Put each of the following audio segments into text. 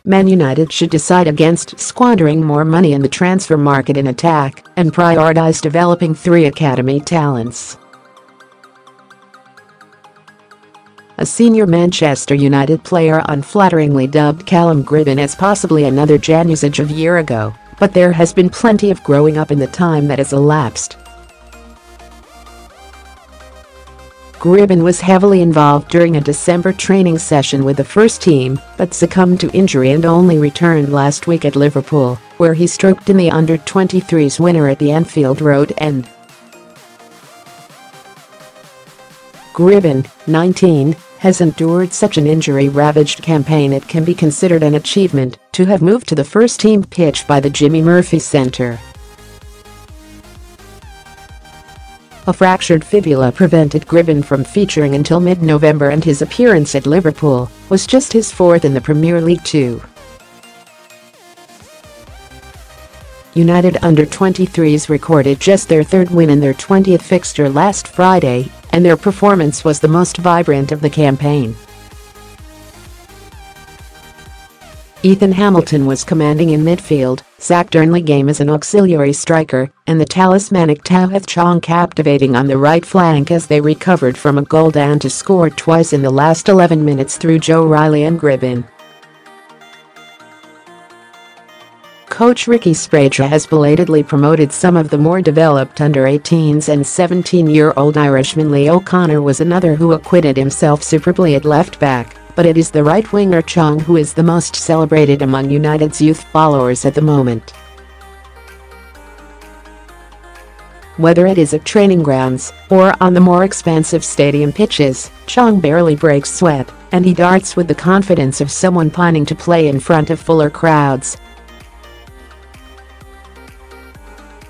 Man United should decide against squandering more money in the transfer market in attack and prioritise developing 3 academy talents. A senior Manchester United player unflatteringly dubbed Callum Gribbin as possibly another Januzaj of a year ago, but there has been plenty of growing up in the time that has elapsed. Gribbin was heavily involved during a December training session with the first team, but succumbed to injury and only returned last week at Liverpool, where he stroked in the under-23s winner at the Anfield Road end. Gribbin, 19, has endured such an injury-ravaged campaign it can be considered an achievement to have moved to the first-team pitch by the Jimmy Murphy Centre. A fractured fibula prevented Gribbin from featuring until mid-November, and his appearance at Liverpool was just his 4th in the Premier League too. United under-23s recorded just their 3rd win in their 20th fixture last Friday, and their performance was the most vibrant of the campaign. Ethan Hamilton was commanding in midfield, Zach Durnley game as an auxiliary striker, and the talismanic Tahith Chong captivating on the right flank as they recovered from a goal down to score twice in the last 11 minutes through Joe Riley and Gribbin. Coach Ricky Sprague has belatedly promoted some of the more developed under-18s, and 17-year-old Irishman Lee O'Connor was another who acquitted himself superbly at left-back. But it is the right winger Chong who is the most celebrated among United's youth followers at the moment. Whether it is at training grounds or on the more expansive stadium pitches, Chong barely breaks sweat, and he darts with the confidence of someone pining to play in front of fuller crowds.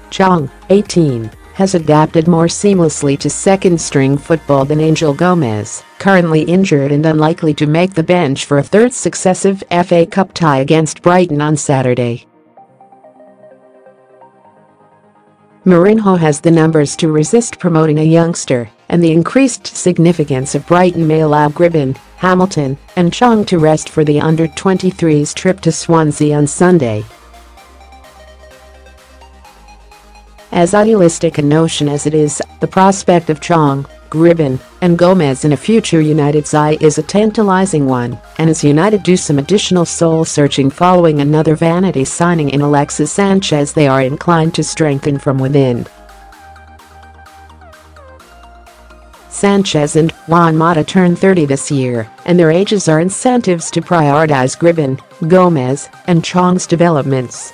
Chong, 18, has adapted more seamlessly to second-string football than Angel Gomez, currently injured and unlikely to make the bench for a 3rd successive FA Cup tie against Brighton on Saturday. Mourinho has the numbers to resist promoting a youngster, and the increased significance of Brighton may allow Gribbin, Hamilton, and Chong to rest for the under-23s trip to Swansea on Sunday. As idealistic a notion as it is, the prospect of Chong, Gribbin, and Gomez in a future United side is a tantalizing one, and as United do some additional soul-searching following another vanity signing in Alexis Sanchez, they are inclined to strengthen from within. Sanchez and Juan Mata turn 30 this year, and their ages are incentives to prioritise Gribbin, Gomez, and Chong's developments.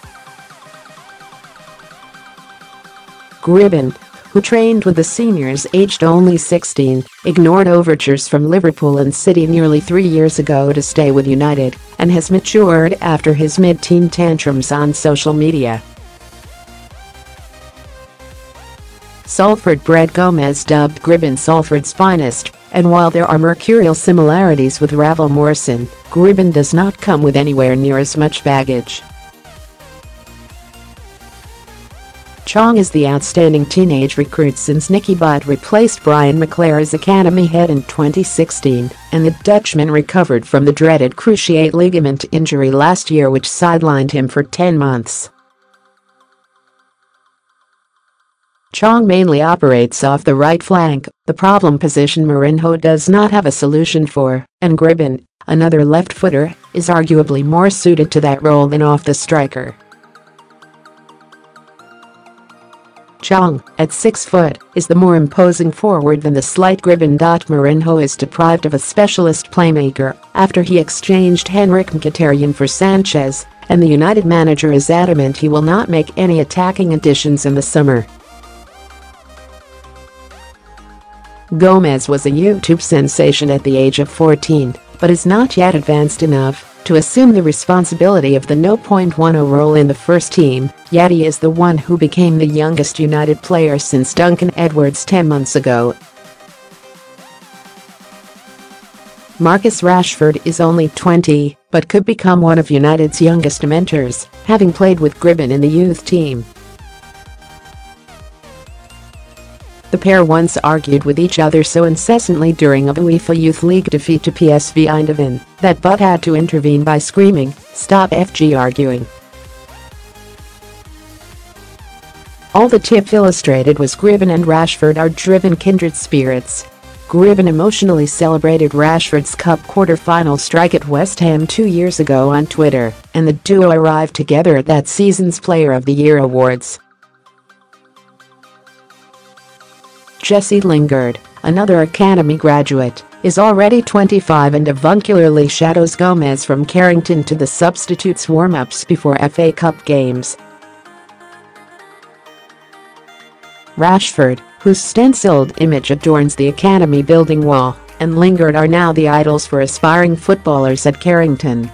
Gribbin, who trained with the seniors aged only 16, ignored overtures from Liverpool and City nearly 3 years ago to stay with United, and has matured after his mid-teen tantrums on social media. Salford-bred Gomez dubbed Gribbin Salford's finest, and while there are mercurial similarities with Ravel Morrison, Gribbin does not come with anywhere near as much baggage. Chong is the outstanding teenage recruit since Nicky Butt replaced Brian McClare as academy head in 2016, and the Dutchman recovered from the dreaded cruciate ligament injury last year which sidelined him for 10 months. Chong mainly operates off the right flank, the problem position Mourinho does not have a solution for, and Gribbin, another left-footer, is arguably more suited to that role than off the striker. Chong, at 6 foot, is the more imposing forward than the slight Gribbin. Mourinho is deprived of a specialist playmaker after he exchanged Henrik Mkhitaryan for Sanchez, and the United manager is adamant he will not make any attacking additions in the summer. Gomez was a YouTube sensation at the age of 14, but is not yet advanced enough to assume the responsibility of the 0.10 role in the first team, yet he is the one who became the youngest United player since Duncan Edwards 10 months ago. Marcus Rashford is only 20, but could become one of United's youngest mentors, having played with Gribbin in the youth team. The pair once argued with each other so incessantly during a UEFA Youth League defeat to PSV Eindhoven that Butt had to intervene by screaming, "Stop FG arguing." All the tip illustrated was Gribbin and Rashford are driven kindred spirits. Gribbin emotionally celebrated Rashford's Cup quarter-final strike at West Ham 2 years ago on Twitter, and the duo arrived together at that season's Player of the Year awards. Jesse Lingard, another academy graduate, is already 25 and avuncularly shadows Gomez from Carrington to the substitutes' warm-ups before FA Cup games. Rashford, whose stenciled image adorns the academy building wall, and Lingard are now the idols for aspiring footballers at Carrington.